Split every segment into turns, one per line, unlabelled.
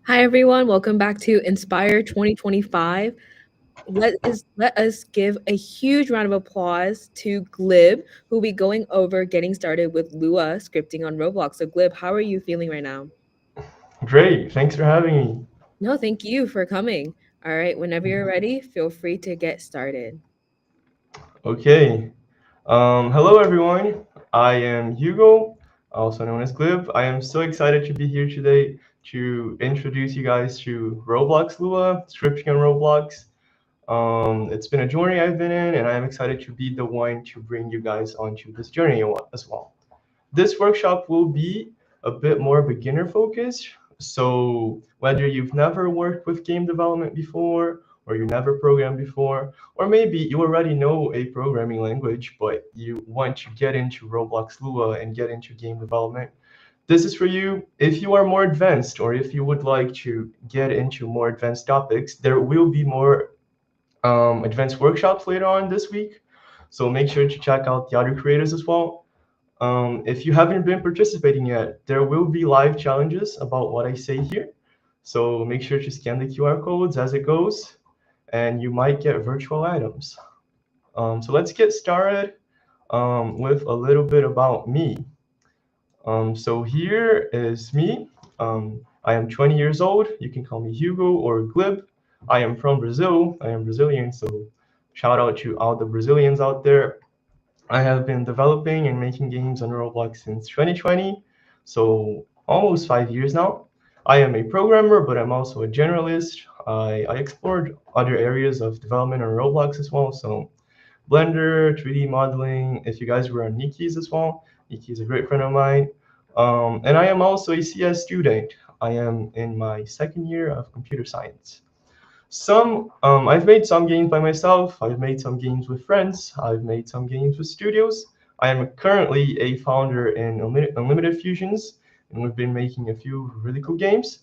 Hi everyone, welcome back to Inspire 2025. Let us give a huge round of applause to Glib, who will be going over getting started with Lua scripting on Roblox. So Glib, how are you feeling right now?
Great, thanks for having me.
No, thank you for coming. All right, whenever you're ready, feel free to get started.
Okay. Hello everyone. I am Hugo, also known as Glib. I am so excited to be here today to introduce you guys to Roblox Lua, scripting on Roblox. It's been a journey I've been in, and I am excited to be the one to bring you guys onto this journey as well. This workshop will be a bit more beginner focused. So whether you've never worked with game development before, or you never programmed before, or maybe you already know a programming language, but you want to get into Roblox Lua and get into game development, this is for you. If you are more advanced, or if you would like to get into more advanced topics, there will be more advanced workshops later on this week. So make sure to check out the other creators as well. If you haven't been participating yet, there will be live challenges about what I say here. So make sure to scan the QR codes as it goes, and you might get virtual items. So let's get started with a little bit about me. So here is me. I am 20 years old. You can call me Hugo or Glib. I am from Brazil. I am Brazilian, so shout out to all the Brazilians out there. I have been developing and making games on Roblox since 2020, so almost 5 years now. I am a programmer, but I'm also a generalist. I explored other areas of development on Roblox as well, so Blender, 3D modeling. If you guys were on Niki's as well, Niki is a great friend of mine. And I am also a CS student. I am in my second year of computer science. I've made some games by myself. I've made some games with friends. I've made some games with studios. I am currently a founder in Unlimited Fusions, and we've been making a few really cool games.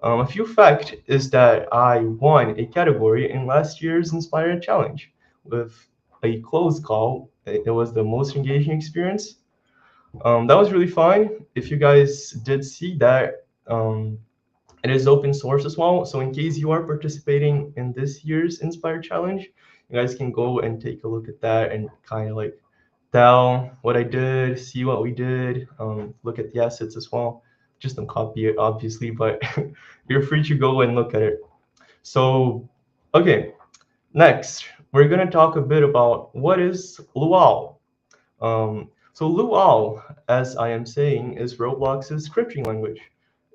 A few fact is that I won a category in last year's Inspired Challenge with a close call. It was the most engaging experience. That was really fun. If you guys did see that, it is open source as well. So in case you are participating in this year's Inspire Challenge, you guys can go and take a look at that and kind of like tell what I did, see what we did, look at the assets as well. Just don't copy it, obviously, but you're free to go and look at it. So, okay, next, we're going to talk a bit about what is LuaU. So LuaU, as I am saying, is Roblox's scripting language.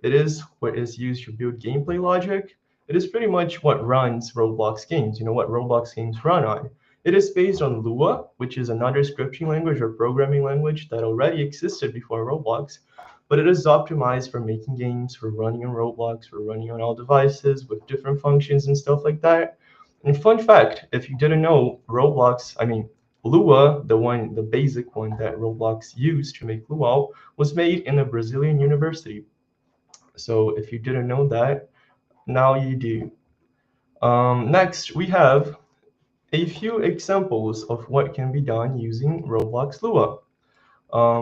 It is what is used to build gameplay logic. It is pretty much what runs Roblox games, what Roblox games run on. It is based on Lua, which is another scripting language or programming language that already existed before Roblox, but it is optimized for making games, for running on Roblox, for running on all devices with different functions and stuff like that. And fun fact, if you didn't know, Lua, the basic one that Roblox used to make Lua, was made in a Brazilian university. So if you didn't know that, now you do. Next, we have a few examples of what can be done using Roblox Lua.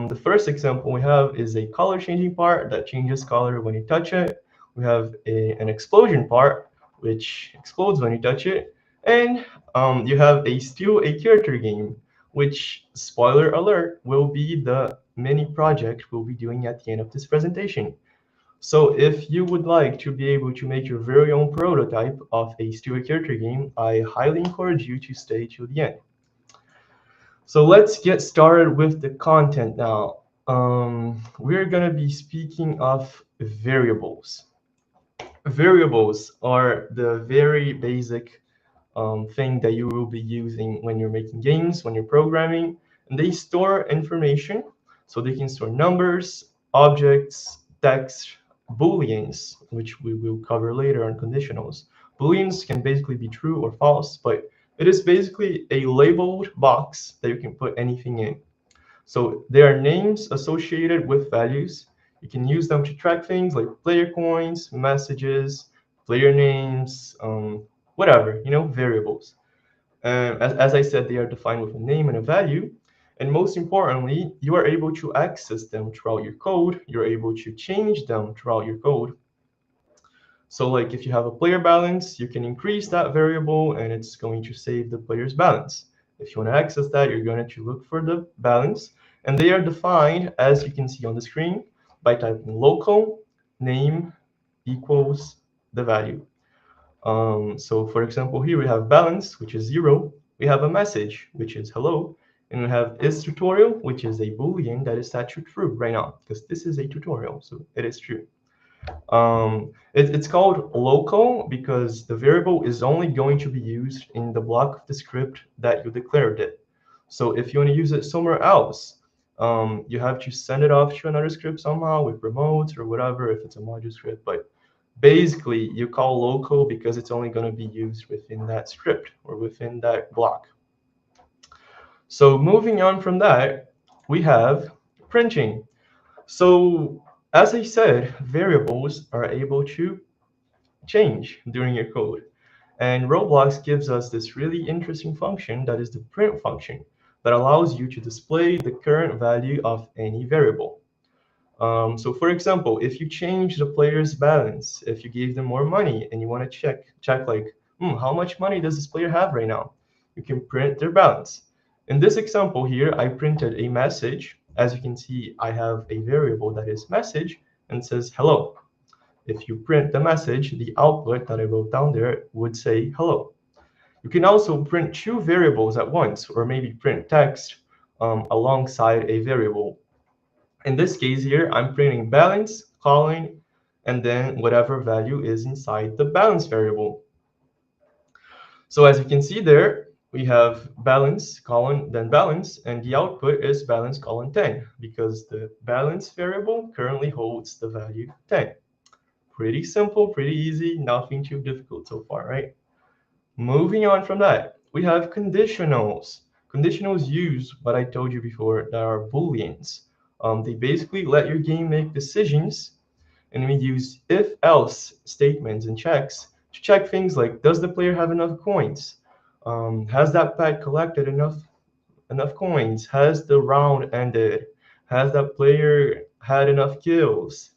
The first example we have is a color changing part that changes color when you touch it. We have an explosion part, which explodes when you touch it. And you have a still a character game, which, spoiler alert, will be the mini project we'll be doing at the end of this presentation. So if you would like to be able to make your very own prototype of a still a character game, I highly encourage you to stay till the end. So let's get started with the content now. We're going to be speaking of variables. Variables are the very basic thing that you will be using when you're making games, when you're programming, and they store information. So they can store numbers, objects, text, booleans, which we will cover later on conditionals. Booleans can basically be true or false, but it is basically a labeled box that you can put anything in. So there are names associated with values. You can use them to track things like player coins, messages, player names, whatever, variables. As I said, they are defined with a name and a value. And most importantly, you are able to access them throughout your code. You're able to change them throughout your code. So like if you have a player balance, you can increase that variable and it's going to save the player's balance. If you want to access that, you're going to look for the balance, and they are defined, as you can see on the screen, by typing local name equals the value. So for example, here we have balance, which is 0. We have a message, which is hello. And we have is tutorial, which is a boolean that is set to true right now, because this is a tutorial, so it is true. It's called local because the variable is only going to be used in the block of the script that you declared it. So if you want to use it somewhere else, you have to send it off to another script somehow with remotes or whatever if it's a module script. But basically, you call local because it's only going to be used within that script or within that block. So moving on from that, we have printing. So as I said, variables are able to change during your code. And Roblox gives us this really interesting function that is the print function that allows you to display the current value of any variable. So for example, if you change the player's balance, if you gave them more money and you want to check like, how much money does this player have right now? You can print their balance. In this example here, I printed a message. As you can see, I have a variable that is message and says hello. If you print the message, the output that I wrote down there would say hello. You can also print two variables at once, or maybe print text alongside a variable. In this case here, I'm printing balance, colon, and then whatever value is inside the balance variable. So as you can see there, we have balance, colon, then balance, and the output is balance, colon 10, because the balance variable currently holds the value 10. Pretty simple, pretty easy, nothing too difficult so far, right? Moving on from that, we have conditionals. Conditionals use what I told you before that are booleans. They basically let your game make decisions, and we use if-else statements and checks to check things like, does the player have enough coins? Has that pet collected enough coins? Has the round ended? Has that player had enough kills?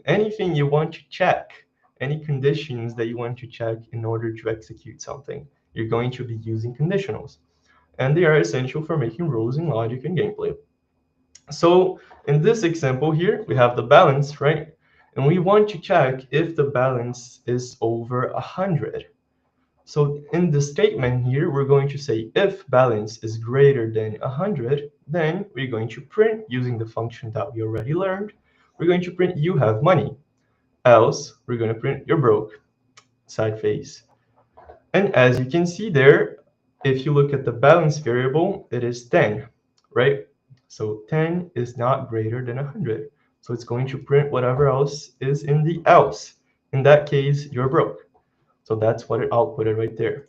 Anything you want to check, any conditions that you want to check in order to execute something, you're going to be using conditionals. And they are essential for making rules in logic and gameplay. So in this example here, we have the balance, right? And we want to check if the balance is over 100. So in the statement here, we're going to say if balance is greater than 100, then we're going to print using the function that we already learned. We're going to print you have money. Else, we're going to print you're broke, sad face. And as you can see there, if you look at the balance variable, it is 10, right? So 10 is not greater than 100. So it's going to print whatever else is in the else. In that case, you're broke. So that's what it outputted right there.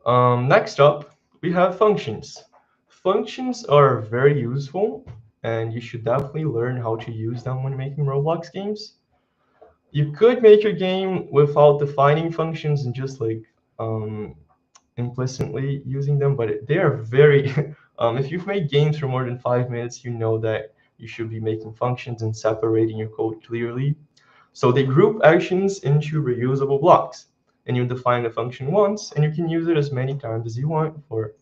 Next up, we have functions. Functions are very useful, and you should definitely learn how to use them when making Roblox games. You could make your game without defining functions and just like implicitly using them, but they are very, if you've made games for more than 5 minutes, you know that you should be making functions and separating your code clearly. So they group actions into reusable blocks, and you define the function once, and you can use it as many times as you want for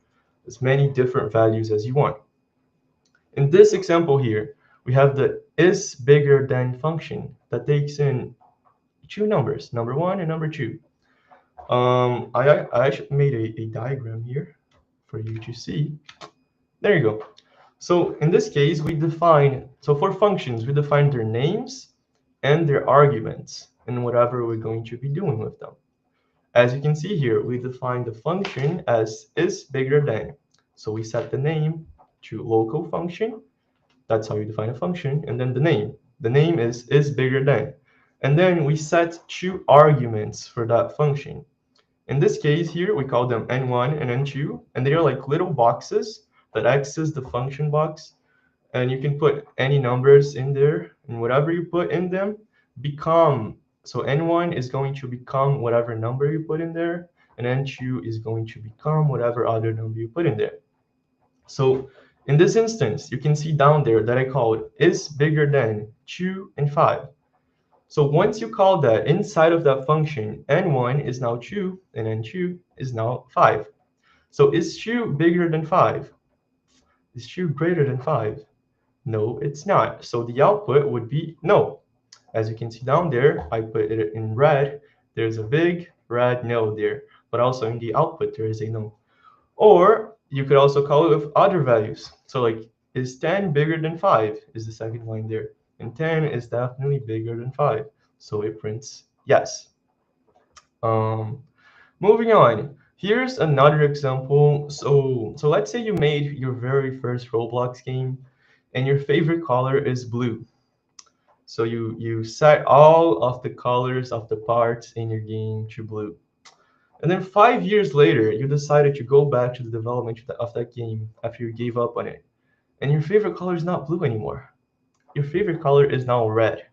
as many different values as you want. In this example here, we have the is bigger than function that takes in two numbers, number 1 and number 2. I actually made a diagram here for you to see. There you go. So in this case, so for functions, we define their names and their arguments and whatever we're going to be doing with them. As you can see here, we define the function as is bigger than. So we set the name to local function. That's how you define a function. And then the name. The name is bigger than. And then we set two arguments for that function. In this case here, we call them n1 and n2, and they are like little boxes that access the function box. And you can put any numbers in there, and whatever you put in them so n1 is going to become whatever number you put in there, and n2 is going to become whatever other number you put in there. So in this instance, you can see down there that I called is bigger than 2 and 5. So once you call that inside of that function, n1 is now true and n2 is now 5. So is 2 bigger than 5? Is 2 greater than 5? No, it's not. So the output would be no. As you can see down there, I put it in red. There's a big red no there. But also in the output, there is a no. Or you could also call it with other values. So like, is 10 bigger than 5? Is the second line there. And 10 is definitely bigger than 5. So it prints yes. Um, Moving on. Here's another example. So let's say you made your very first Roblox game and your favorite color is blue. So you set all of the colors of the parts in your game to blue. And then 5 years later, you decided to go back to the development of that game after you gave up on it. And your favorite color is not blue anymore. Your favorite color is now red.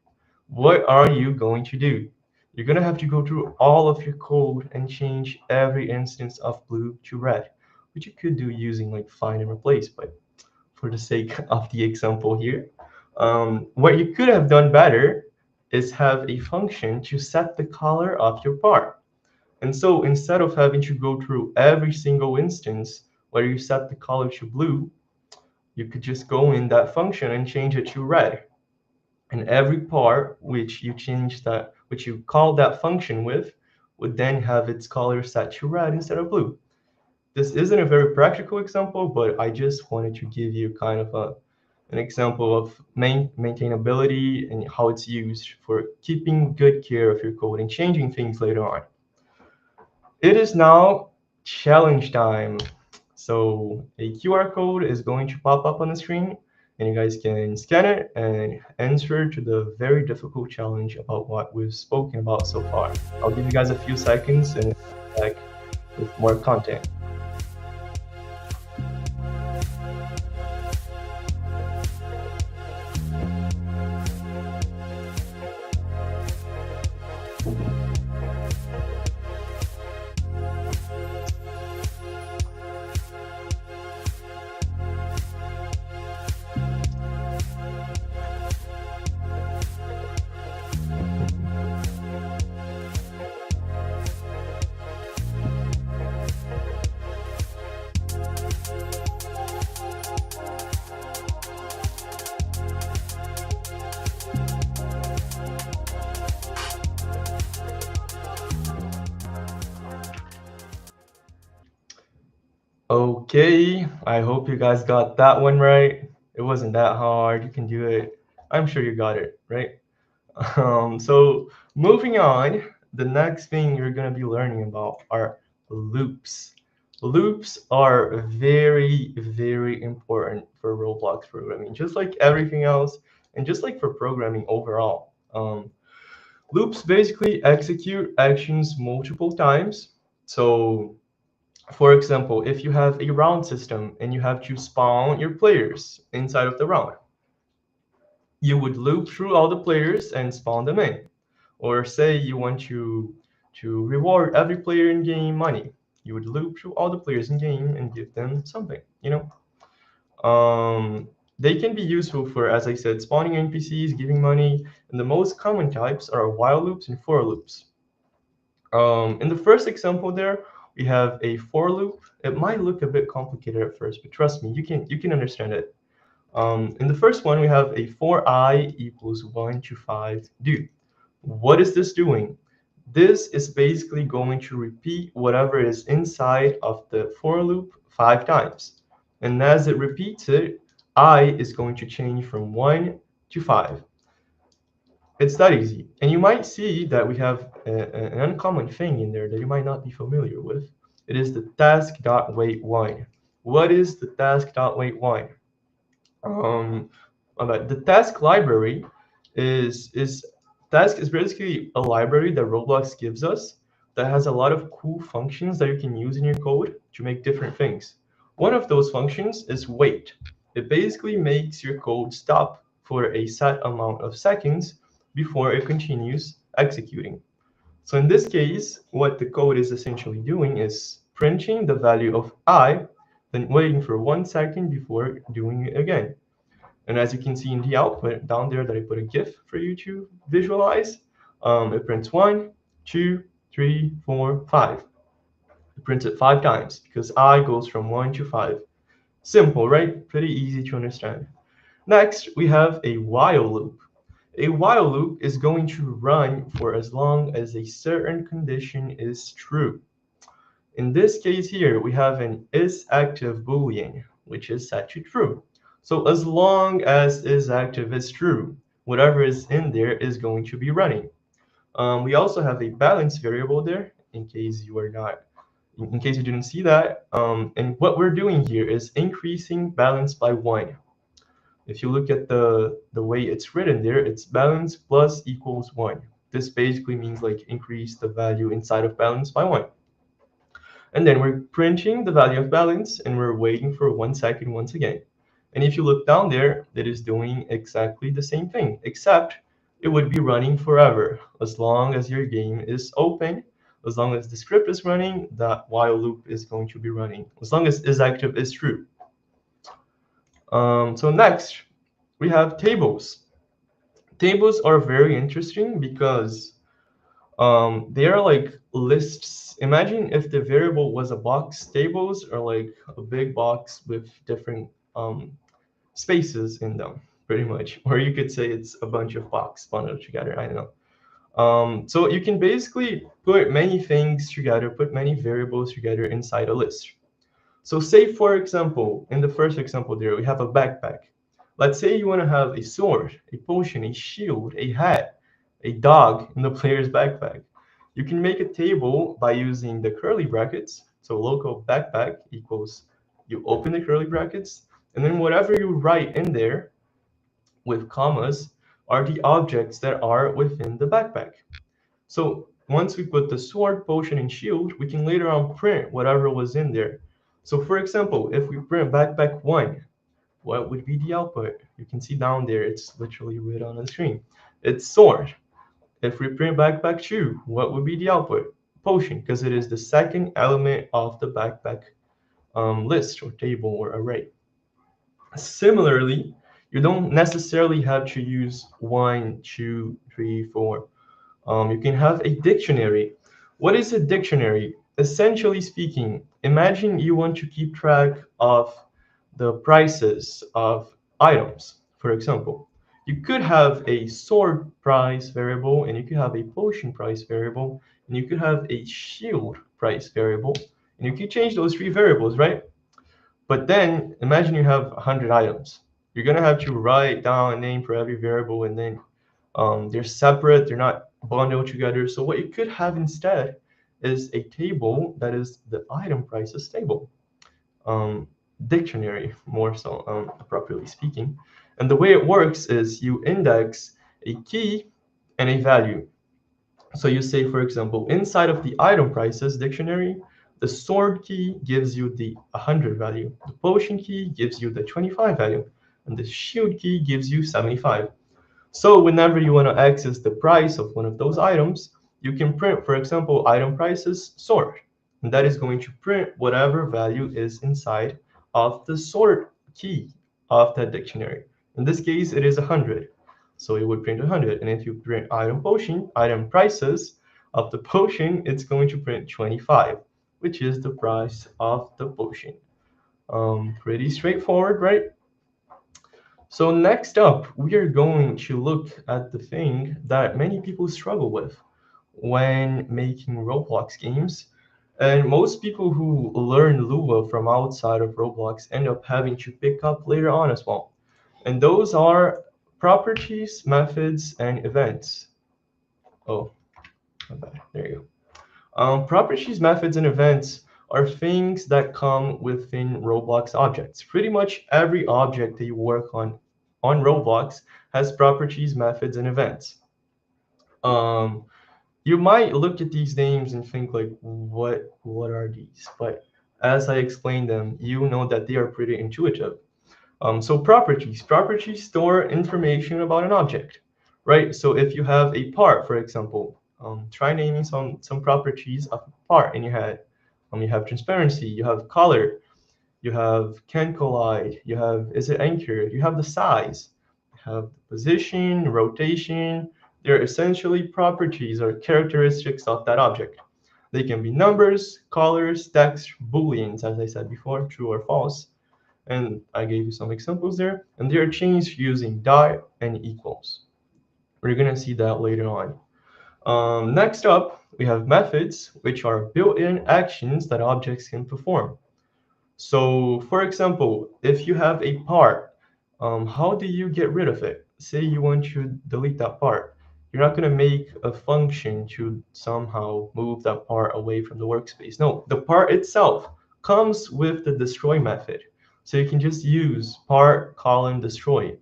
What are you going to do? You're going to have to go through all of your code and change every instance of blue to red, which you could do using like find and replace, but for the sake of the example here, what you could have done better is have a function to set the color of your part. And so instead of having to go through every single instance where you set the color to blue, you could just go in that function and change it to red. And every part which you change that, which you call that function with, would then have its color set to red instead of blue. This isn't a very practical example, but I just wanted to give you kind of an example of maintainability and how it's used for keeping good care of your code and changing things later on. It is now challenge time. So a QR code is going to pop up on the screen and you guys can scan it and answer to the very difficult challenge about what we've spoken about so far. I'll give you guys a few seconds and back with more content. Okay, I hope you guys got that one right. It wasn't that hard. You can do it. I'm sure you got it, right? So moving on, the next thing you're going to be learning about are loops. Loops are very, very important for Roblox programming, just like everything else, and just like for programming overall. Loops basically execute actions multiple times. So for example, if you have a round system and you have to spawn your players inside of the round, you would loop through all the players and spawn them in. Or say you want to reward every player in game money, you would loop through all the players in game and give them something, you know? They can be useful for, as I said, spawning NPCs, giving money, and the most common types are while loops and for loops. In the first example there, we have a for loop. It might look a bit complicated at first, but trust me, you can understand it. In the first one, we have a for I equals 1 to 5 do. What is this doing? This is basically going to repeat whatever is inside of the for loop 5 times. And as it repeats it, I is going to change from 1 to 5. It's that easy. And you might see that we have an uncommon thing in there that you might not be familiar with. It is the task.wait1. What is the task.wait1? The task library is task is basically a library that Roblox gives us that has a lot of cool functions that you can use in your code to make different things. One of those functions is wait. It basically makes your code stop for a set amount of seconds before it continues executing. So in this case, what the code is essentially doing is printing the value of I, then waiting for 1 second before doing it again. And as you can see in the output down there that I put a GIF for you to visualize, It prints 1, 2, 3, 4, 5. It prints it 5 times because I goes from 1 to 5. Simple, right? Pretty easy to understand. Next, we have a while loop. A while loop is going to run for as long as a certain condition is true. In this case here, we have an isActive boolean, which is set to true. So as long as isActive is true, whatever is in there is going to be running. We also have a balance variable there, in case you are not, in case you didn't see that. And what we're doing here is increasing balance by 1. If you look at the way it's written there, it's balance plus equals 1. This basically means like increase the value inside of balance by 1. And then we're printing the value of balance and we're waiting for 1 second once again. And if you look down there, it is doing exactly the same thing, except it would be running forever. As long as your game is open, as long as the script is running, that while loop is going to be running, as long as isActive is true. So next, we have tables. Tables are very interesting because they are like lists. Imagine if the variable was a box. Tables are like a big box with different spaces in them, pretty much. Or you could say it's a bunch of boxes bundled together. I don't know. So you can basically put many things together, put many variables together inside a list. So say, for example, in the first example there, we have a backpack. Let's say you want to have a sword, a potion, a shield, a hat, a dog in the player's backpack. You can make a table by using the curly brackets. So local backpack equals, you open the curly brackets, and then whatever you write in there with commas are the objects that are within the backpack. So once we put the sword, potion, and shield, we can later on print whatever was in there. So for example, if we print backpack 1, what would be the output? You can see down there, it's literally written on the screen. It's sword. If we print backpack 2, what would be the output? Potion, because it is the second element of the backpack list or table or array. Similarly, you don't necessarily have to use 1, 2, 3, 4. You can have a dictionary. What is a dictionary? Essentially speaking, imagine you want to keep track of the prices of items, for example. You could have a sword price variable, and you could have a potion price variable, and you could have a shield price variable, and you could change those 3 variables, right? But then imagine you have 100 items. You're gonna have to write down a name for every variable, and then they're separate, they're not bundled together. So what you could have instead is a table that is the item prices table, um, dictionary more so, appropriately speaking. And the way it works is you index a key and a value. So you say, for example, inside of the item prices dictionary, the sword key gives you the 100 value, the potion key gives you the 25 value, and the shield key gives you 75. So whenever you want to access the price of one of those items, you can print, for example, item prices sword. And that is going to print whatever value is inside of the sword key of that dictionary. In this case, it is 100. So it would print 100. And if you print item potion, item prices of the potion, it's going to print 25, which is the price of the potion. Pretty straightforward, right? So next up, we are going to look at the thing that many people struggle with when making Roblox games. And most people who learn Lua from outside of Roblox end up having to pick up later on as well. And those are properties, methods, and events. Oh, my bad. There you go. Properties, methods, and events are things that come within Roblox objects. Pretty much every object that you work on Roblox has properties, methods, and events. Um, you might look at these names and think like, what are these? But as I explain them, you know that they are pretty intuitive. So properties store information about an object, right? So if you have a part, for example, try naming some properties of a part in your head. You have transparency, you have color, you have can collide, is it anchored, you have the size, you have the position, rotation, They're essentially properties or characteristics of that object. They can be numbers, colors, text, booleans, as I said before, true or false. And I gave you some examples there. And they are changed using dot and equals. We're going to see that later on. Next up, we have methods, which are built-in actions that objects can perform. So, for example, if you have a part, how do you get rid of it? Say you want to delete that part. You're not going to make a function to somehow move that part away from the workspace. No, the part itself comes with the destroy method. So you can just use part colon destroy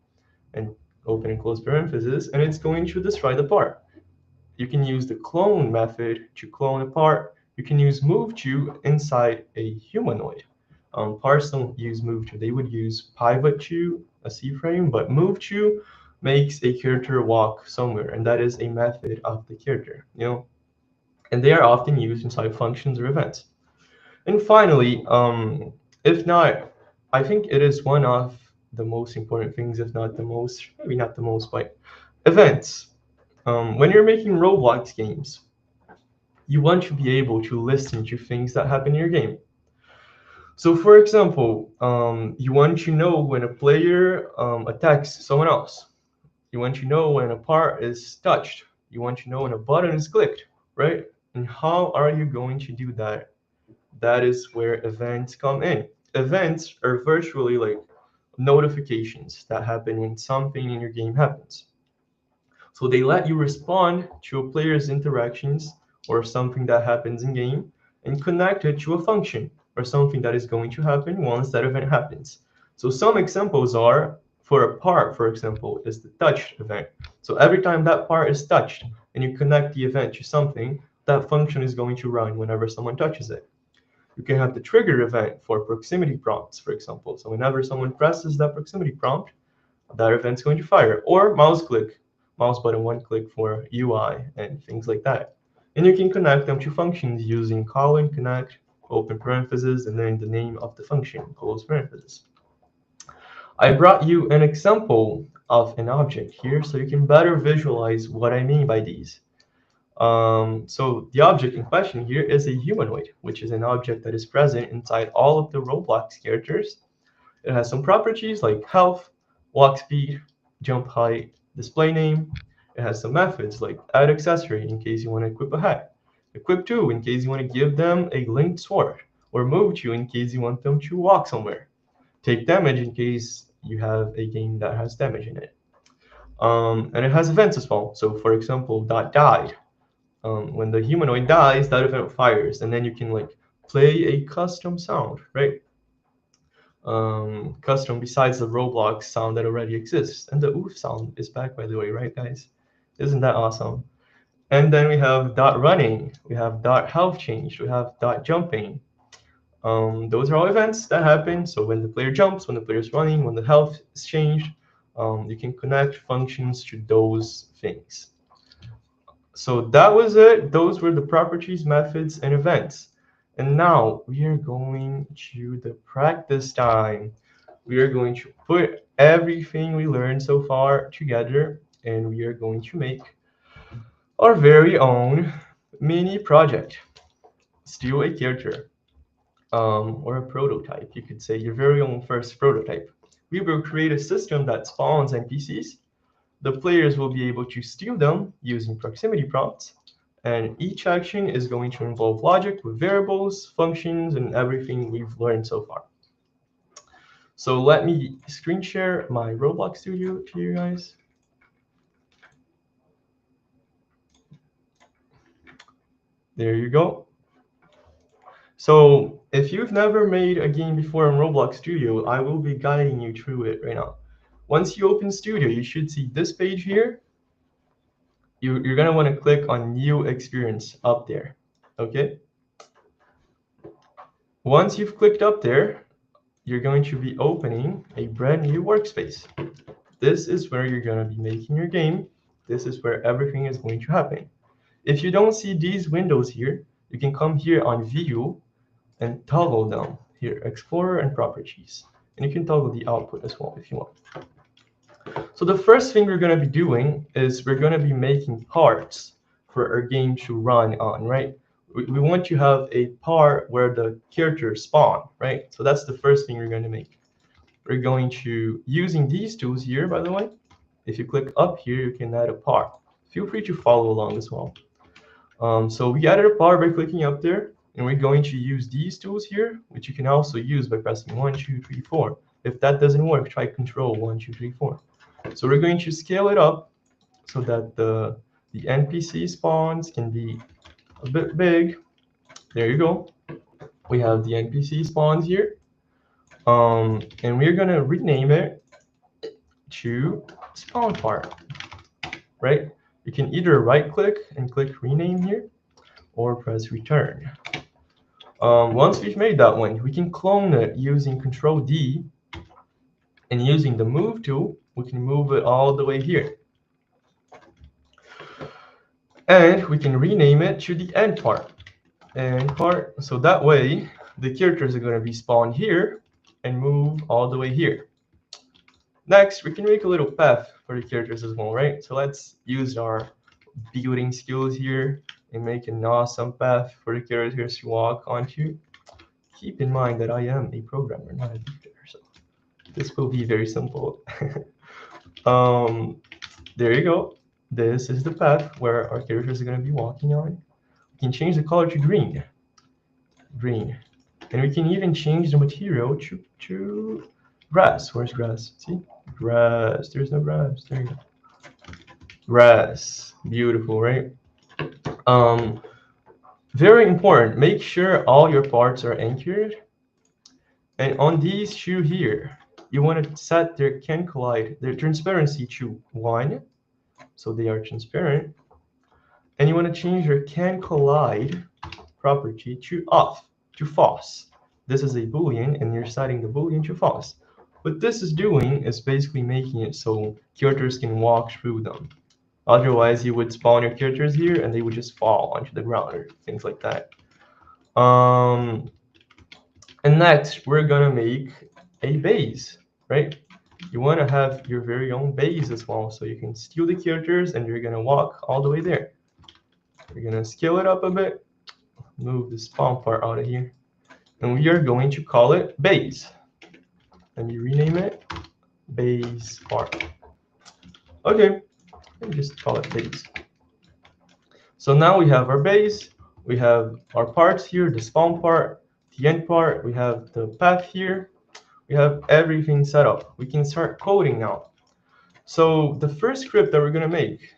and open and close parentheses, and it's going to destroy the part. You can use the clone method to clone a part. You can use move to inside a humanoid. Parts don't use move to. They would use pivot to, a C-frame, but move to makes a character walk somewhere, and that is a method of the character, and they are often used inside functions or events. And finally, if not, I think it is one of the most important things, if not the most, maybe not the most, but events. When you're making Roblox games, you want to be able to listen to things that happen in your game. So, for example, you want to know when a player attacks someone else. You want to know when a part is touched. You want to know when a button is clicked, right? And how are you going to do that? That is where events come in. Events are virtually like notifications that happen when something in your game happens. So they let you respond to a player's interactions or something that happens in game and connect it to a function or something that is going to happen once that event happens. So some examples are for a part, for example, is the touch event. So every time that part is touched and you connect the event to something, that function is going to run whenever someone touches it. You can have the trigger event for proximity prompts, for example. So whenever someone presses that proximity prompt, that event's going to fire. Or mouse click, mouse button one click for UI and things like that. And you can connect them to functions using colon connect, open parentheses, and then the name of the function, close parentheses. I brought you an example of an object here so you can better visualize what I mean by these. So the object in question here is a humanoid, which is an object that is present inside all of the Roblox characters. It has some properties like health, walk speed, jump height, display name. It has some methods like add accessory in case you want to equip a hat, equip to in case you want to give them a linked sword, or move to in case you want them to walk somewhere, take damage in case you have a game that has damage in it. And it has events as well. So for example, that died. When the humanoid dies, that event fires, and then you can like play a custom sound, right? Custom besides the Roblox sound that already exists. And the oof sound is back, by the way, right, guys? Isn't that awesome? And then we have dot running, we have dot health change, we have dot jumping. Those are all events that happen. So when the player jumps, when the player is running, when the health is changed, you can connect functions to those things. So that was it. Those were the properties, methods, and events. And now we are going to the practice time. We are going to put everything we learned so far together, and we are going to make our very own mini project. Steal a character, or a prototype. You could say your very own first prototype. We will create a system that spawns NPCs. The players will be able to steal them using proximity prompts, and each action is going to involve logic with variables, functions, and everything we've learned so far. So let me screen share my Roblox Studio to you guys. There you go. So if you've never made a game before in Roblox Studio, I will be guiding you through it right now. Once you open Studio, you should see this page here. You're going to want to click on New Experience up there, okay? Once you've clicked up there, you're going to be opening a brand new workspace. This is where you're going to be making your game. This is where everything is going to happen. If you don't see these windows here, you can come here on View and toggle them here, Explorer and Properties. And you can toggle the output as well if you want. So the first thing we're going to be doing is we're going to be making parts for our game to run on, right? We want to have a part where the characters spawn, right? So that's the first thing we're going to make. We're going to, using these tools here, by the way, if you click up here, you can add a part. Feel free to follow along as well. So we added a part by clicking up there, and we're going to use these tools here, which you can also use by pressing 1, 2, 3, 4. If that doesn't work, try Control 1, 2, 3, 4. So we're going to scale it up so that the NPC spawns can be a bit big. There you go. We have the NPC spawns here. And we're gonna rename it to spawn part, right? You can either right click and click rename here or press return. Once we've made that one, we can clone it using Control D, and using the move tool, we can move it all the way here. And we can rename it to the end part. End part, so that way the characters are gonna be spawned here and move all the way here. Next, we can make a little path for the characters as well, right? So let's use our building skills here and make an awesome path for the characters to walk onto. Keep in mind that I am a programmer, not a builder, so this will be very simple. There you go. This is the path where our characters are going to be walking on. We can change the color to green. Green. And we can even change the material to grass. Where's grass? See? Grass. There's no grass. There you go. Grass. Beautiful, right? Very important. Make sure all your parts are anchored. And on these two here, you want to set their can collide, their transparency to 1, so they are transparent. And you want to change your can collide property to off, to false. This is a boolean, and you're setting the boolean to false. What this is doing is basically making it so characters can walk through them. Otherwise, you would spawn your characters here, and they would just fall onto the ground or things like that. And next, we're gonna make a base, right? You want to have your very own base as well, so you can steal the characters and you're gonna walk all the way there. We're gonna scale it up a bit, move the spawn part out of here, and we are going to call it base. Let me rename it base part. Okay, let me just call it base. So now we have our base, we have our parts here, the spawn part, the end part, we have the path here, we have everything set up. We can start coding now. So the first script that we're gonna make,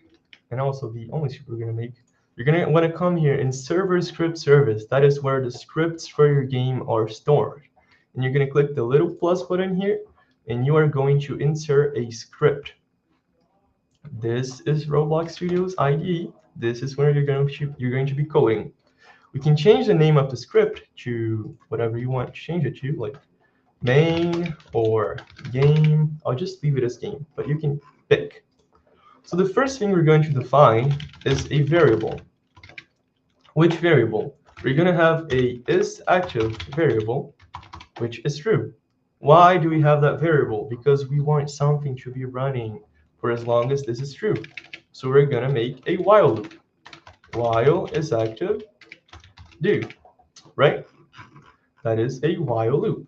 and also the only script we're gonna make, you're gonna wanna come here in server script service. That is where the scripts for your game are stored. And you're gonna click the little plus button here, and you are going to insert a script. This is Roblox Studio's IDE. This is where you're going to be coding. We can change the name of the script to whatever you want to change it to, like main or game. I'll just leave it as game, but you can pick. So the first thing we're going to define is a variable. Which variable? We're going to have a isActive variable, which is true. Why do we have that variable? Because we want something to be running for as long as this is true. So we're going to make a while loop. While isActive do, right? That is a while loop.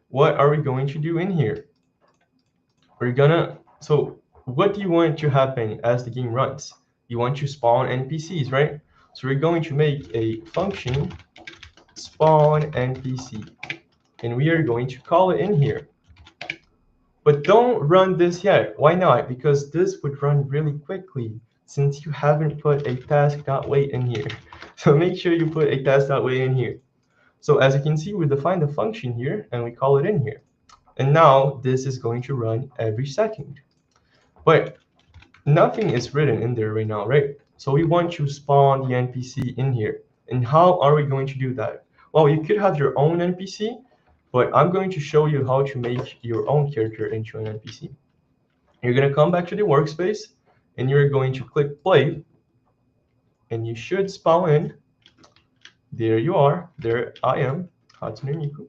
What are we going to do in here? We're gonna, so what do you want to happen as the game runs? You want to spawn NPCs, right? So we're going to make a function spawn NPC, and we are going to call it in here. But don't run this yet. Why not? Because this would run really quickly since you haven't put a task.wait in here. So make sure you put a task.wait in here. So as you can see, we define the function here and we call it in here. And now this is going to run every second. But nothing is written in there right now, right? So we want to spawn the NPC in here. And how are we going to do that? Well, you could have your own NPC, but I'm going to show you how to make your own character into an NPC. You're going to come back to the workspace and you're going to click play, and you should spawn in. There you are. There I am, Hatsune Miku.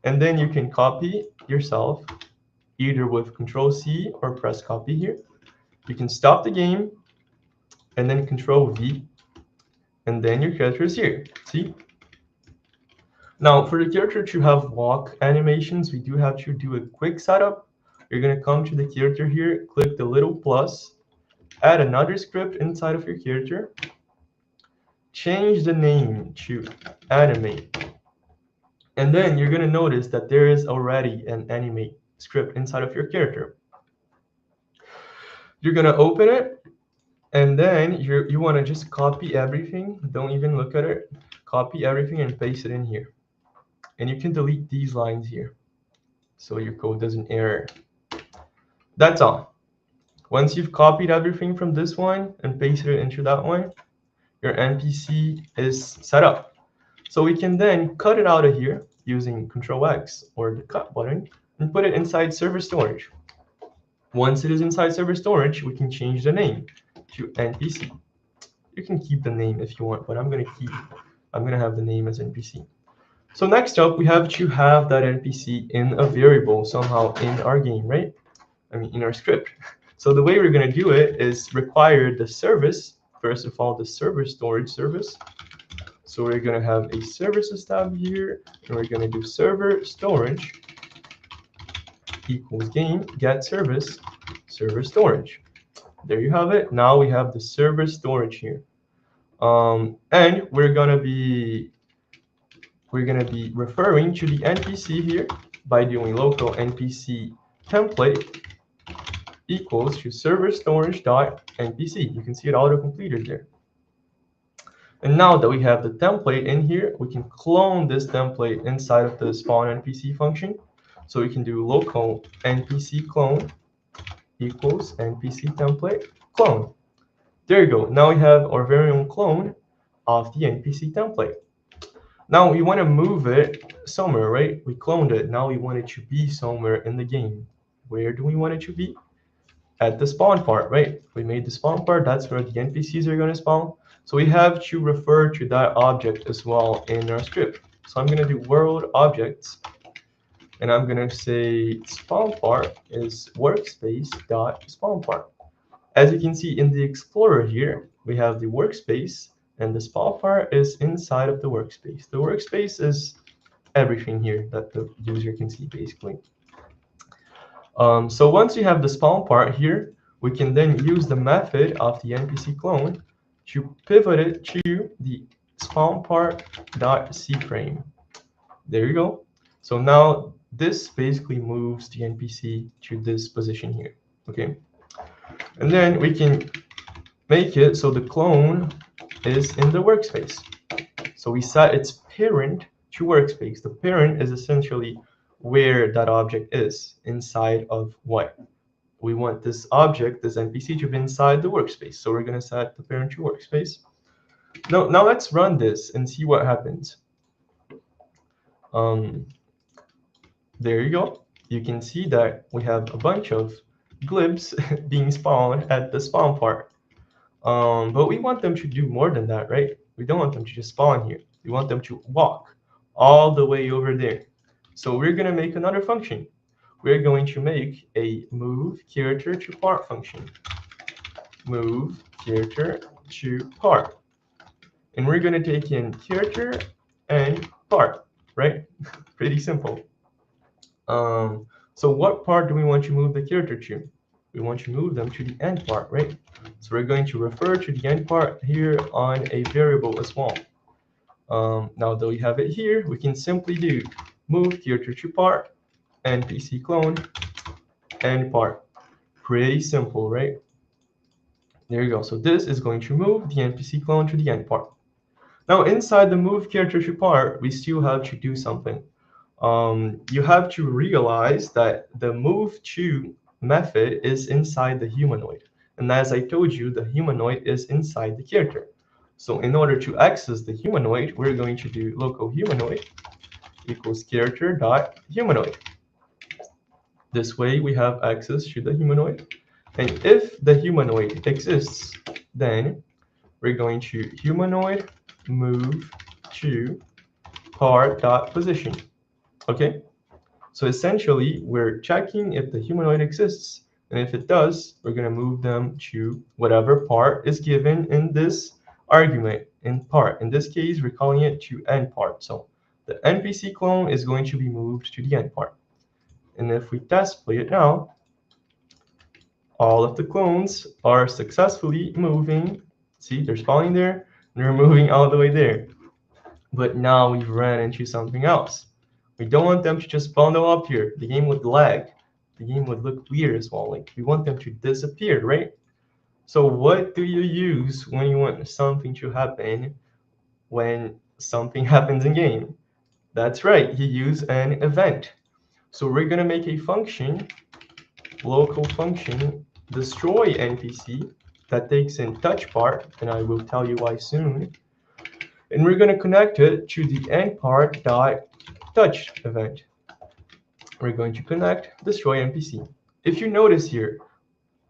And then you can copy yourself either with Control C or press copy here. You can stop the game and then Control V, and then your character is here. See? Now, for the character to have walk animations, we do have to do a quick setup. You're going to come to the character here, click the little plus, add another script inside of your character, change the name to animate, and then you're going to notice that there is already an animate script inside of your character. You're going to open it, and then you want to just copy everything. Don't even look at it. Copy everything and paste it in here. And you can delete these lines here so your code doesn't error. That's all. Once you've copied everything from this one and pasted it into that one, your NPC is set up. So we can then cut it out of here using Control X or the cut button and put it inside server storage. Once it is inside server storage, we can change the name to NPC. You can keep the name if you want, but I'm going to have the name as NPC. So next up, we have to have that NPC in a variable somehow in our game, right? I mean, in our script. So the way we're going to do it is require the service, first of all, the server storage service. So we're going to have a services tab here, and we're going to do server storage equals game get service server storage. There you have it. Now we have the server storage here. And we're going to be referring to the NPC here by doing local NPC template equals to server storage dot NPC. You can see it auto completed there. And now that we have the template in here, we can clone this template inside of the spawn NPC function. So we can do local NPC clone equals NPC template clone. There you go. Now we have our very own clone of the NPC template. Now we want to move it somewhere, right? We cloned it. Now we want it to be somewhere in the game. Where do we want it to be? At the spawn part, right? We made the spawn part. That's where the NPCs are going to spawn. So we have to refer to that object as well in our script. So I'm going to do world objects, and I'm going to say spawn part is workspace dot spawn part. As you can see in the Explorer here, we have the workspace, and the spawn part is inside of the workspace. The workspace is everything here that the user can see, basically. So once you have the spawn part here, we can then use the method of the NPC clone to pivot it to the spawn part dot cframe. There you go. So now this basically moves the NPC to this position here. Okay. And then we can make it so the clone is in the workspace. So we set its parent to workspace. The parent is essentially where that object is inside of what? We want this object, this NPC, to be inside the workspace. So we're going to set the parent to workspace. Now let's run this and see what happens. There you go. You can see that we have a bunch of glibs being spawned at the spawn part. But we want them to do more than that, right? We don't want them to just spawn here. We want them to walk all the way over there. So we're going to make another function. We're going to make a move character to part function. Move character to part. And we're going to take in character and part, right? Pretty simple. So what part do we want to move the character to? We want to move them to the end part, right? So we're going to refer to the end part here on a variable as well. Now that we have it here, we can simply do move character to part, NPC clone, end part. Pretty simple, right? There you go. So this is going to move the NPC clone to the end part. Now inside the move character to part, we still have to do something. You have to realize that the move to method is inside the humanoid. And as I told you, the humanoid is inside the character. So in order to access the humanoid, we're going to do local humanoid equals character dot humanoid. This way we have access to the humanoid. And if the humanoid exists, then we're going to humanoid move to part dot position. Okay. So essentially, we're checking if the humanoid exists. And if it does, we're going to move them to whatever part is given in this argument in part. In this case, we're calling it to end part. So the NPC clone is going to be moved to the end part. And if we test play it now, all of the clones are successfully moving. See, they're spawning there, and they're moving all the way there. But now we've ran into something else. We don't want them to just bundle up here. The game would lag. The game would look weird as well. Like, we want them to disappear, right? So what do you use when you want something to happen when something happens in game? That's right, you use an event. So we're gonna make a function, local function, destroy NPC that takes in touch part, and I will tell you why soon. And we're gonna connect it to the end part dot touch event. We're going to connect destroy NPC. If you notice here,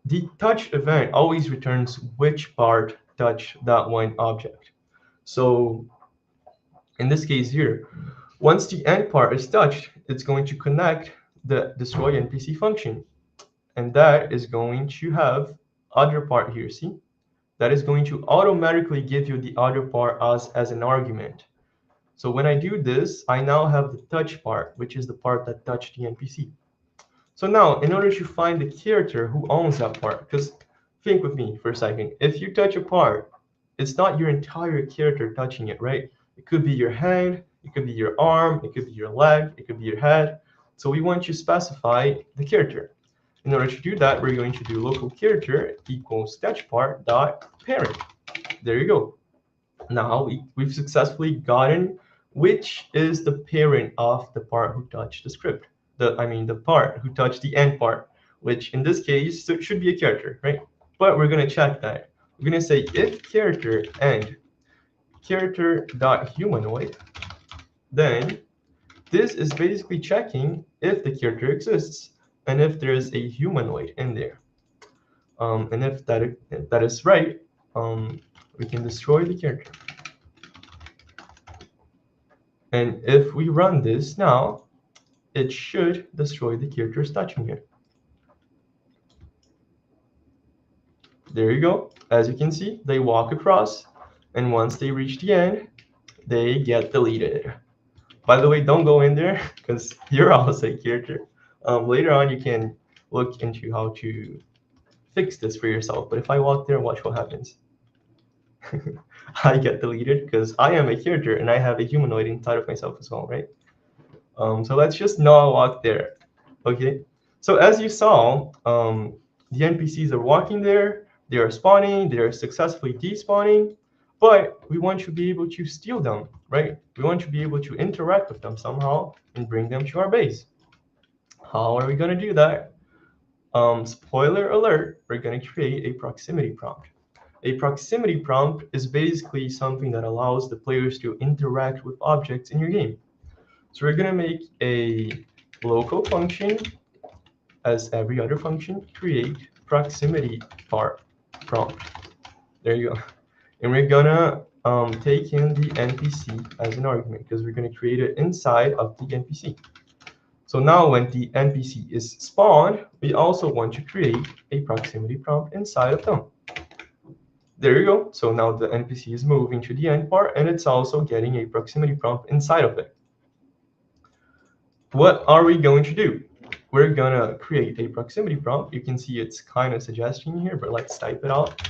the touch event always returns which part touch that one object. So in this case here, once the end part is touched, it's going to connect the destroy NPC function. And that is going to have other part here, see? That is going to automatically give you the other part as an argument. So when I do this, I now have the touch part, which is the part that touched the NPC. So now, in order to find the character who owns that part, because think with me for a second, if you touch a part, it's not your entire character touching it, right? It could be your hand, it could be your arm, it could be your leg, it could be your head. So we want to specify the character. In order to do that, we're going to do local character equals touchPart dot parent. There you go. Now we've successfully gotten which is the parent of the part who touched the script. The part who touched the end part, which in this case so it should be a character, right? But we're gonna check that. We're gonna say if character and character dot humanoid, then this is basically checking if the character exists and if there is a humanoid in there. And if that is right, we can destroy the character. And if we run this now, it should destroy the characters touching it. There you go. As you can see, they walk across, and once they reach the end, they get deleted. By the way, don't go in there because you're also a character. Later on, you can look into how to fix this for yourself. But if I walk there, watch what happens. I get deleted because I am a character and I have a humanoid inside of myself as well, right? So let's just not walk there, okay? So as you saw, the NPCs are walking there, they are spawning, they are successfully despawning, but we want to be able to steal them, right? We want to be able to interact with them somehow and bring them to our base. How are we going to do that? Spoiler alert, we're going to create a proximity prompt. A proximity prompt is basically something that allows the players to interact with objects in your game. So we're going to make a local function, as every other function, create proximity prompt. There you go. And we're going to take in the NPC as an argument because we're going to create it inside of the NPC. So now when the NPC is spawned, we also want to create a proximity prompt inside of them. There you go. So now the NPC is moving to the end part, and it's also getting a proximity prompt inside of it. What are we going to do? We're going to create a proximity prompt. You can see it's kind of suggesting here, but let's type it out.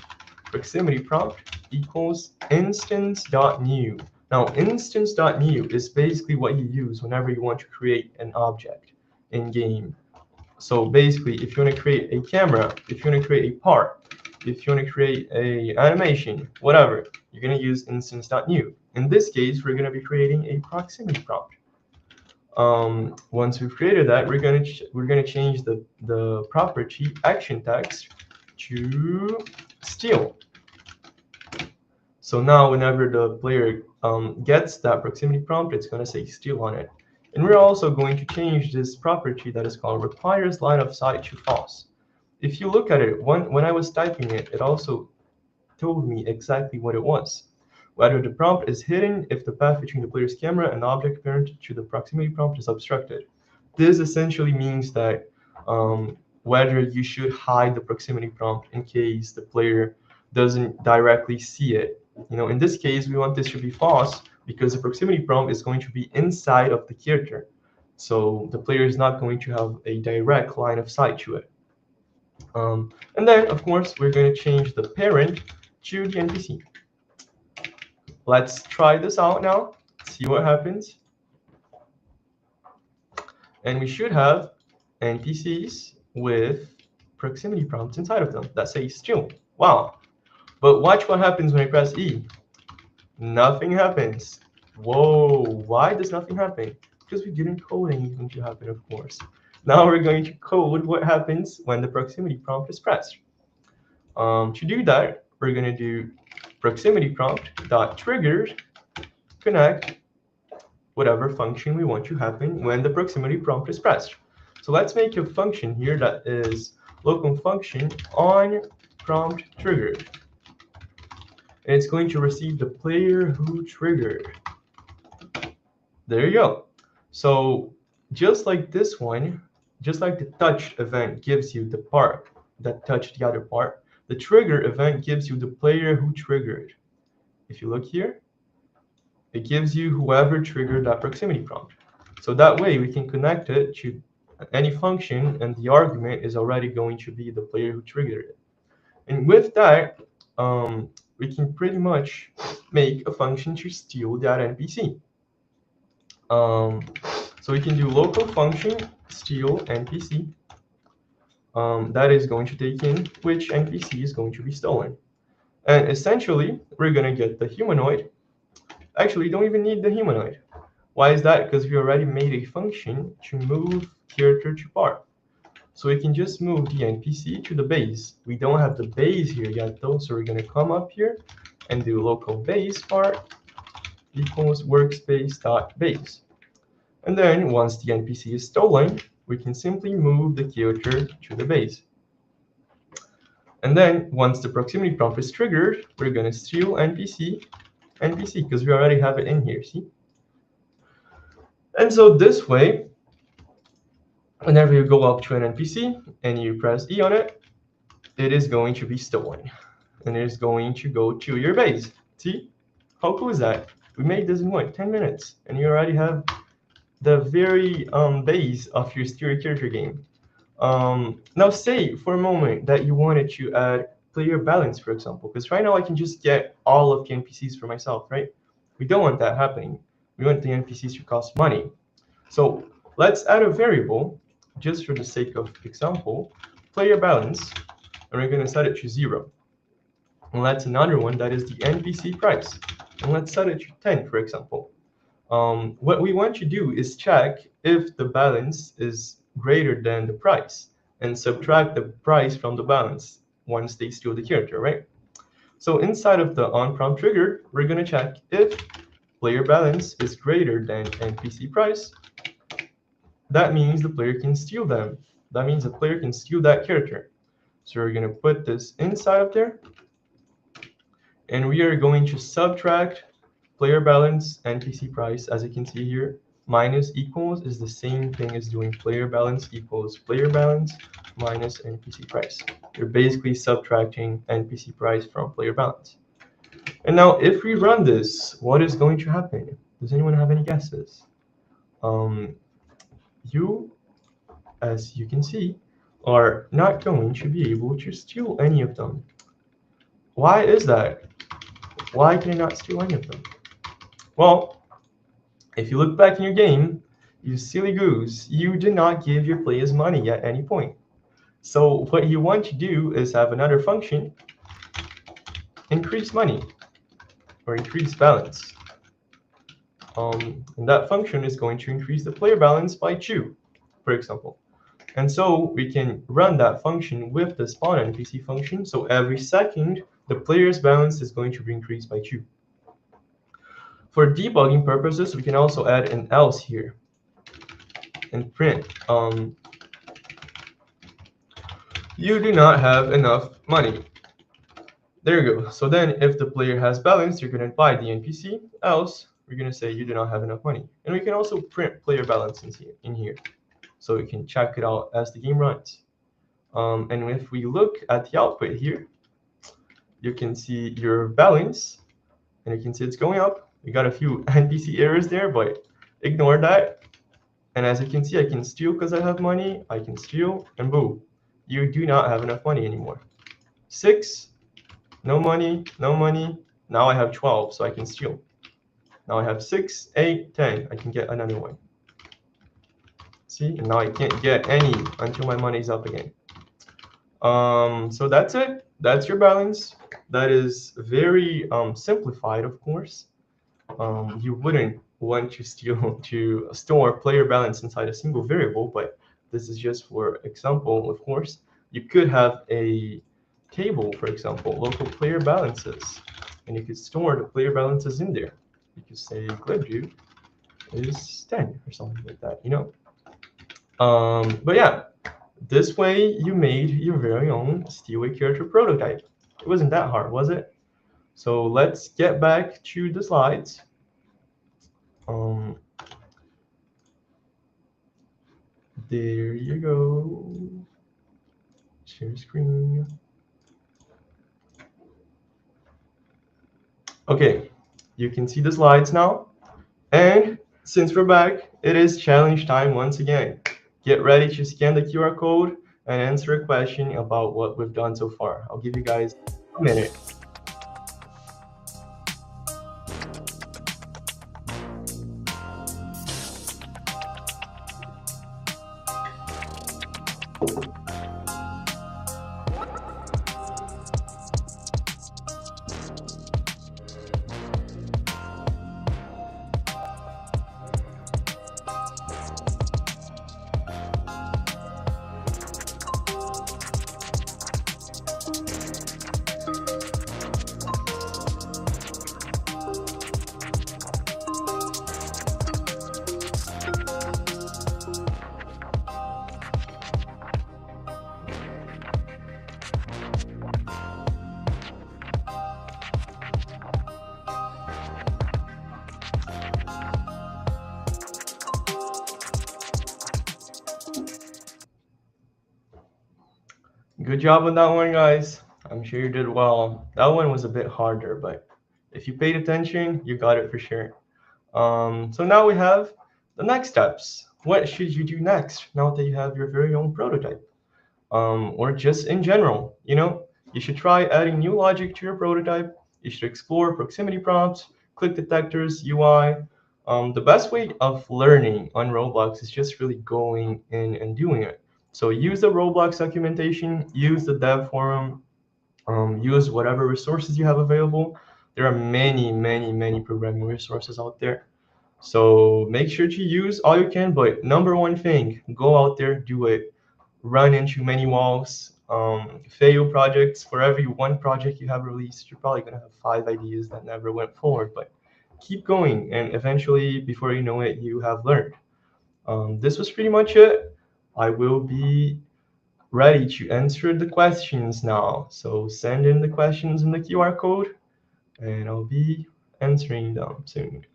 Proximity prompt equals instance.new. Now, instance.new is basically what you use whenever you want to create an object in game. So basically, if you want to create a camera, if you want to create a part, if you want to create a animation, whatever, you're going to use instance.new. In this case, we're going to be creating a proximity prompt. Once we've created that, we're going to change the property action text to steal. So now whenever the player gets that proximity prompt, it's going to say steal on it. And we're also going to change this property that is called requires line of sight to false. If you look at it, when I was typing it, it also told me exactly what it was. Whether the prompt is hidden if the path between the player's camera and the object parent to the proximity prompt is obstructed. This essentially means that whether you should hide the proximity prompt in case the player doesn't directly see it. In this case, we want this to be false because the proximity prompt is going to be inside of the character. So the player is not going to have a direct line of sight to it. And then, of course, we're going to change the parent to the NPC. Let's try this out now, see what happens. And we should have NPCs with proximity prompts inside of them that say still. Wow. But watch what happens when I press E. Nothing happens. Whoa, why does nothing happen? Because we didn't code anything to happen, of course. Now we're going to code what happens when the proximity prompt is pressed. To do that, we're going to do proximity prompt dot triggered connect whatever function we want to happen when the proximity prompt is pressed. So let's make a function here that is local function on prompt triggered. And it's going to receive the player who triggered. There you go. So just like this one, just like the touch event gives you the part that touched the other part, the trigger event gives you the player who triggered. If you look here, it gives you whoever triggered that proximity prompt. So that way we can connect it to any function, and the argument is already going to be the player who triggered it. And with that, we can pretty much make a function to steal that NPC. So we can do local function steal NPC. That is going to take in which NPC is going to be stolen. And essentially, we're going to get the humanoid. Actually, you don't even need the humanoid. Why is that? Because we already made a function to move character to part. So we can just move the NPC to the base. We don't have the base here yet though, so we're going to come up here and do local base part equals workspace.base. And then once the NPC is stolen, we can simply move the character to the base. And then once the proximity prompt is triggered, we're going to steal NPC because we already have it in here, see? And so this way, whenever you go up to an NPC and you press E on it, it is going to be stolen. And it is going to go to your base. See? How cool is that? We made this in what, 10 minutes, and you already have the very base of your stereo character game. Now say for a moment that you wanted to add player balance, for example, because right now I can just get all of the NPCs for myself, right? We don't want that happening. We want the NPCs to cost money. So let's add a variable, just for the sake of example, player balance, and we're going to set it to 0. And let's another one that is the NPC price, and let's set it to 10, for example. What we want to do is check if the balance is greater than the price and subtract the price from the balance once they steal the character, right? So inside of the on-prompt trigger, we're going to check if player balance is greater than NPC price. That means the player can steal them. That means the player can steal that character. So we're going to put this inside of there, and we are going to subtract player balance NPC price. As you can see here, minus equals is the same thing as doing player balance equals player balance minus NPC price. You're basically subtracting NPC price from player balance. And now if we run this, what is going to happen? Does anyone have any guesses? You, as you can see, are not going to be able to steal any of them. Why is that? Why can I not steal any of them? Well, if you look back in your game, you silly goose, you did not give your players money at any point. So what you want to do is have another function, increase money, or increase balance. And that function is going to increase the player balance by 2, for example. And so we can run that function with the spawn NPC function. So every second, the player's balance is going to be increased by 2. For debugging purposes, we can also add an else here and print you do not have enough money. There you go. So then if the player has balance, you're going to buy the NPC, else we're going to say you do not have enough money. And we can also print player balance in here. so you can check it out as the game runs. And if we look at the output here, you can see your balance, and you can see it's going up. We got a few NPC errors there, but ignore that. And as you can see, I can steal because I have money. I can steal, and boom, you do not have enough money anymore. 6, no money, no money. Now I have 12, so I can steal. Now I have 6, 8, 10. I can get another one. See, and now I can't get any until my money's up again. So that's it. That's your balance. That is very simplified, of course. You wouldn't want to steal to store player balance inside a single variable, but this is just for example, of course. You could have a table, for example, local player balances, and you could store the player balances in there. You could say GlibDuke is 10 or something like that, you know. But yeah, this way you made your very own Steal a Character prototype. It wasn't that hard, was it? So let's get back to the slides. Um, there you go. Share screen. Okay, you can see the slides now. And since we're back, it is challenge time once again. Get ready to scan the QR code and answer a question about what we've done so far. I'll give you guys a minute. Good job on that one, guys. I'm sure you did well. That one was a bit harder, but if you paid attention, you got it for sure. So now we have the next steps. What should you do next now that you have your very own prototype? Or just in general, you know, you should try adding new logic to your prototype. You should explore proximity prompts, click detectors, UI. The best way of learning on Roblox is just really going in and doing it. So use the Roblox documentation, use the dev forum, use whatever resources you have available. There are many, many, many programming resources out there. So make sure to use all you can, but number one thing, go out there, do it. Run into many walls, fail projects. For every one project you have released, you're probably gonna have 5 ideas that never went forward, but keep going, and eventually, before you know it, you have learned. This was pretty much it. I will be ready to answer the questions now. So send in the questions in the QR code, and I'll be answering them soon.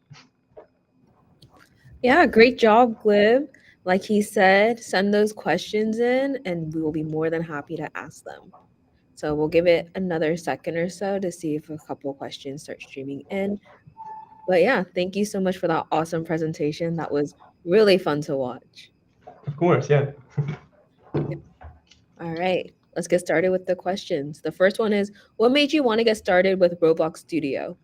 Yeah, great job, Glib. Like he said, send those questions in and we will be more than happy to ask them. So we'll give it another second or so to see if a couple questions start streaming in. But yeah, thank you so much for that awesome presentation. That was really fun to watch.
Of course, yeah.
All right, let's get started with the questions. The first one is, what made you want to get started with Roblox Studio?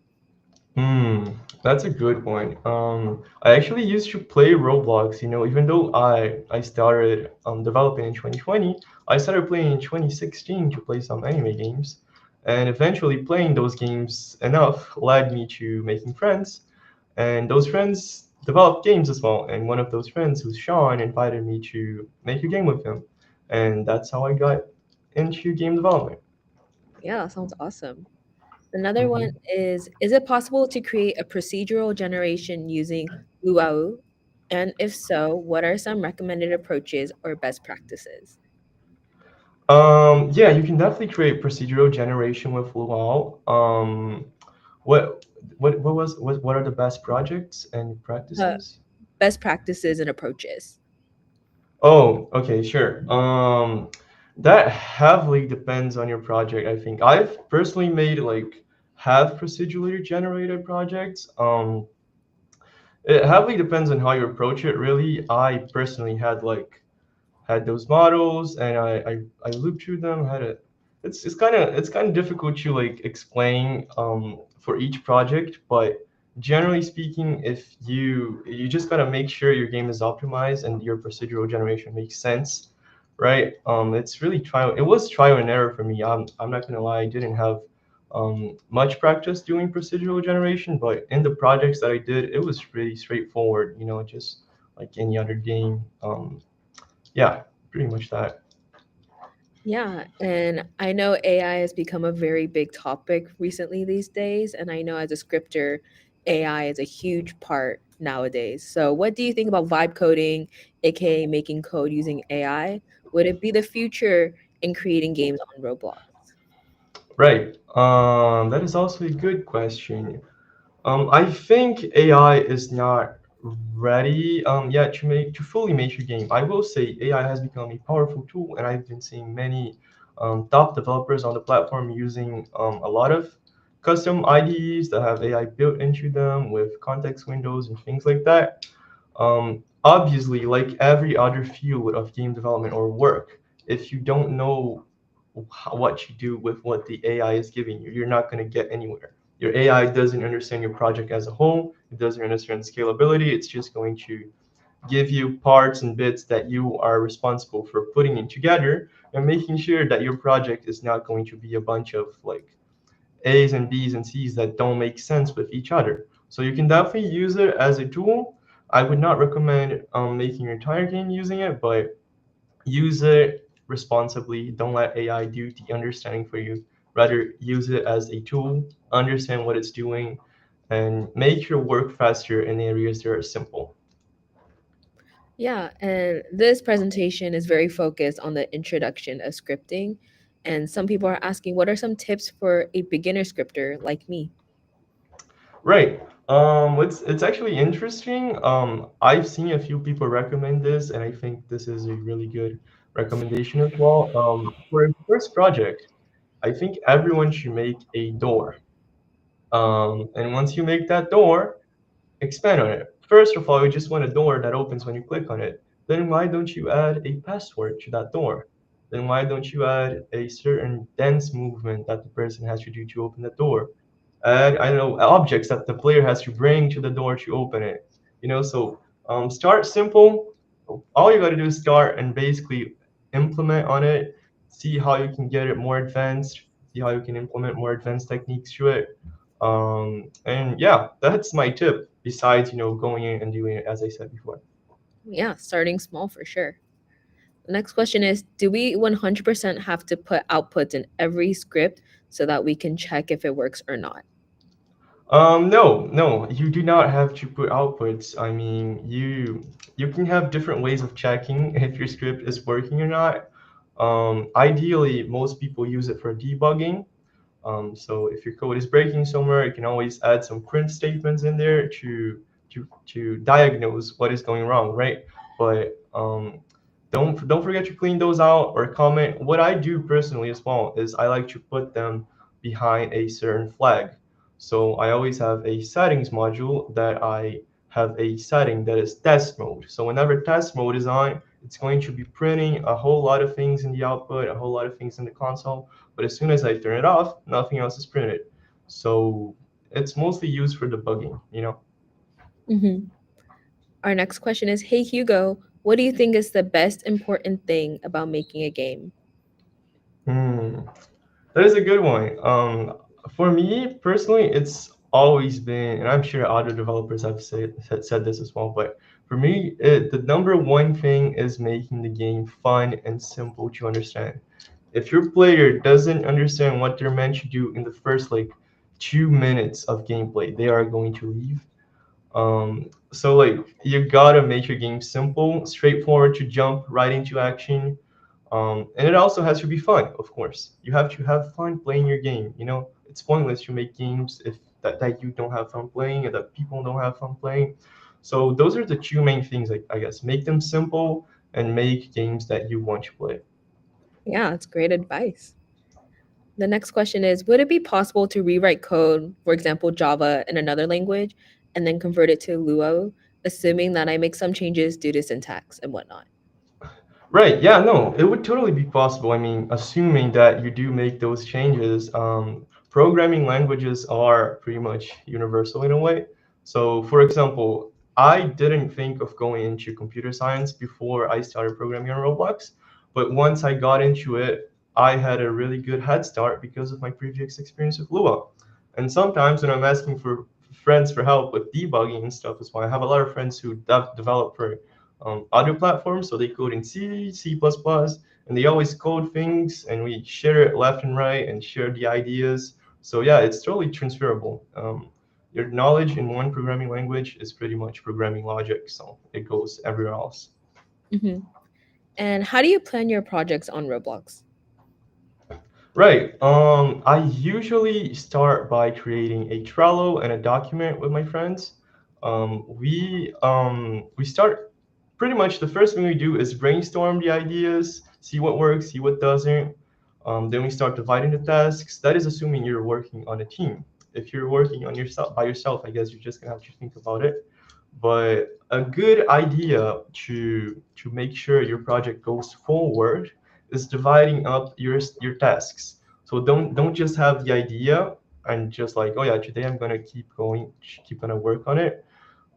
Hmm, that's a good one. I actually used to play Roblox, you know, even though I started developing in 2020, I started playing in 2016 to play some anime games, and eventually playing those games enough led me to making friends, and those friends developed games as well. And one of those friends, who's Sean, invited me to make a game with him, and that's how I got into game development.
Yeah, that sounds awesome. Another one
Mhm.
is it possible to create a procedural generation using LuaU? And if so, what are some recommended approaches or best practices?
Yeah, you can definitely create procedural generation with LuaU. What what are the best projects and
Uh,
practices?
Best practices and approaches.
Oh, okay, sure. That heavily depends on your project, I think. I've personally made like half procedurally generated projects. It heavily depends on how you approach it, really. I personally had those models and I looped through them, had it. It's kind of difficult to like explain for each project, but generally speaking, if you just gotta make sure your game is optimized and your procedural generation makes sense, right? It's really trial. It was trial and error for me. I'm not gonna lie, I didn't have much practice doing procedural generation, but in the projects that I did, it was really straightforward. Just like any other game. Yeah, pretty much that.
Yeah, and I know AI has become a very big topic recently these days, and I know as a scripter, AI is a huge part nowadays. So, what do you think about vibe coding, aka making code using AI? Would it be the future in creating games on Roblox?
Right. That is also a good question. I think AI is not ready yet to fully make your game. I will say AI has become a powerful tool, and I've been seeing many top developers on the platform using a lot of custom IDEs that have AI built into them with context windows and things like that. Obviously, like every other field of game development or work, if you don't know what you do with what the AI is giving you, you're not going to get anywhere. Your AI doesn't understand your project as a whole. It doesn't understand scalability. It's just going to give you parts and bits that you are responsible for putting in together and making sure that your project is not going to be a bunch of like A's and B's and C's that don't make sense with each other. So you can definitely use it as a tool. I would not recommend making your entire game using it, but use it responsibly. Don't let AI do the understanding for you. Rather, use it as a tool, understand what it's doing, and make your work faster in areas that are simple.
Yeah, and this presentation is very focused on the introduction of scripting. And some people are asking, what are some tips for a beginner scripter like me?
Right. It's actually interesting. I've seen a few people recommend this, and I think this is a really good recommendation as well. For a first project, I think everyone should make a door. And once you make that door, expand on it. First of all, you just want a door that opens when you click on it. Then why don't you add a password to that door? Then why don't you add a certain dance movement that the person has to do to open the door? Add, I don't know, objects that the player has to bring to the door to open it. So start simple. All you got to do is start and basically implement on it. See how you can get it more advanced. See how you can implement more advanced techniques to it. And yeah, that's my tip. Besides, going in and doing it as I said before.
Yeah, starting small for sure. The next question is, do we 100% have to put outputs in every script so that we can check if it works or not?
No, no, you do not have to put outputs. I mean, you can have different ways of checking if your script is working or not. Ideally, most people use it for debugging. So if your code is breaking somewhere, you can always add some print statements in there to diagnose what is going wrong, right? But don't forget to clean those out or comment. What I do personally as well is I like to put them behind a certain flag. So I always have a settings module that I have a setting that is test mode. So whenever test mode is on, it's going to be printing a whole lot of things in the output, a whole lot of things in the console. But as soon as I turn it off, nothing else is printed. So it's mostly used for debugging.
Hmm. Our next question is, hey Hugo, what do you think is the best important thing about making a game?
Hmm. That is a good one. For me personally, it's always been, and I'm sure other developers have said this as well, but for me, the number one thing is making the game fun and simple to understand. If your player doesn't understand what they're meant to do in the first like 2 minutes of gameplay, they are going to leave. So like you gotta make your game simple, straightforward to jump right into action. And it also has to be fun, of course. You have to have fun playing your game. It's pointless to make games if that you don't have fun playing and that people don't have fun playing. So those are the two main things, I guess. Make them simple and make games that you want to play.
Yeah, that's great advice. The next question is, would it be possible to rewrite code, for example, Java in another language, and then convert it to LuaU, assuming that I make some changes due to syntax and whatnot?
Right. Yeah. No, it would totally be possible. I mean, assuming that you do make those changes, programming languages are pretty much universal in a way. So, for example, I didn't think of going into computer science before I started programming on Roblox, but once I got into it, I had a really good head start because of my previous experience with Lua. And sometimes when I'm asking for friends for help with debugging and stuff as well, I have a lot of friends who develop for audio platforms. So they code in C, C++, and they always code things, and we share it left and right and share the ideas. So yeah, it's totally transferable. Your knowledge in one programming language is pretty much programming logic, so it goes everywhere else.
Hmm. And how do you plan your projects on Roblox?
Right. I usually start by creating a Trello and a document with my friends. We start pretty much the first thing we do is brainstorm the ideas, see what works, see what doesn't. Then we start dividing the tasks. That is assuming you're working on a team. If you're working on yourself by yourself, I guess you're just gonna have to think about it. But a good idea to make sure your project goes forward is dividing up your tasks. So don't just have the idea and just like, oh yeah, today I'm gonna keep gonna work on it.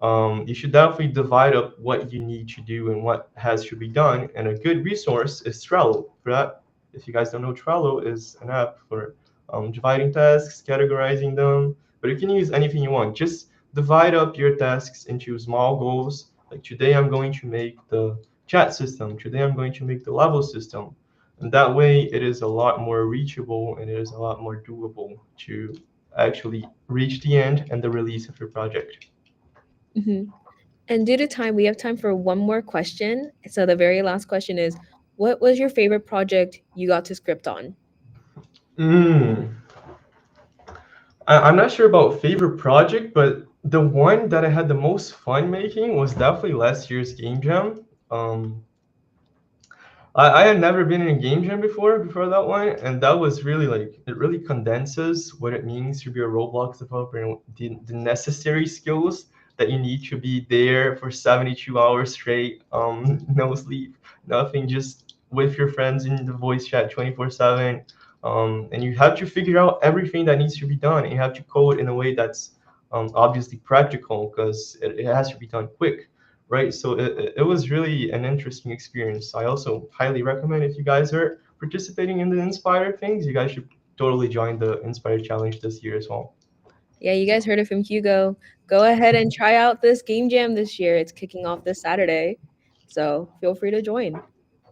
You should definitely divide up what you need to do and what has to be done. And a good resource is Trello for that. If you guys don't know, Trello is an app for dividing tasks, categorizing them, but you can use anything you want. Just divide up your tasks into small goals. Like today, I'm going to make the chat system. Today, I'm going to make the level system. And that way, it is a lot more reachable and it is a lot more doable to actually reach the end and the release of your project.
Hmm. And due to time, we have time for one more question. So the very last question is, what was your favorite project you got to script on?
Mm. I'm not sure about favorite project, but the one that I had the most fun making was definitely last year's game jam. Um, I had never been in a game jam before that one, and that was really like it really condenses what it means to be a Roblox developer and the necessary skills that you need to be there for 72 hours straight, no sleep, nothing, just with your friends in the voice chat 24/7. And you have to figure out everything that needs to be done, and you have to code in a way that's obviously practical because it has to be done quick, right? So it was really an interesting experience. I also highly recommend if you guys are participating in the Inspire things, you guys should totally join the Inspire Challenge this year as well.
Yeah, you guys heard it from Hugo. Go ahead and try out this game jam this year. It's kicking off this Saturday. So feel free to join.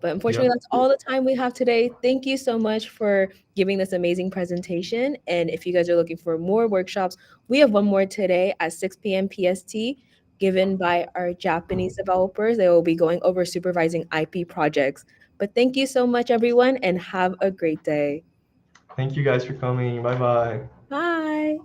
But unfortunately,
Yep.
that's all the time we have today. Thank you so much for giving this amazing presentation. And if you guys are looking for more workshops, we have one more today at 6 p.m. PST, given by our Japanese developers. They will be going over supervising IP projects. But thank you so much, everyone, and have a great day.
Thank you guys for coming. Bye bye.
Bye.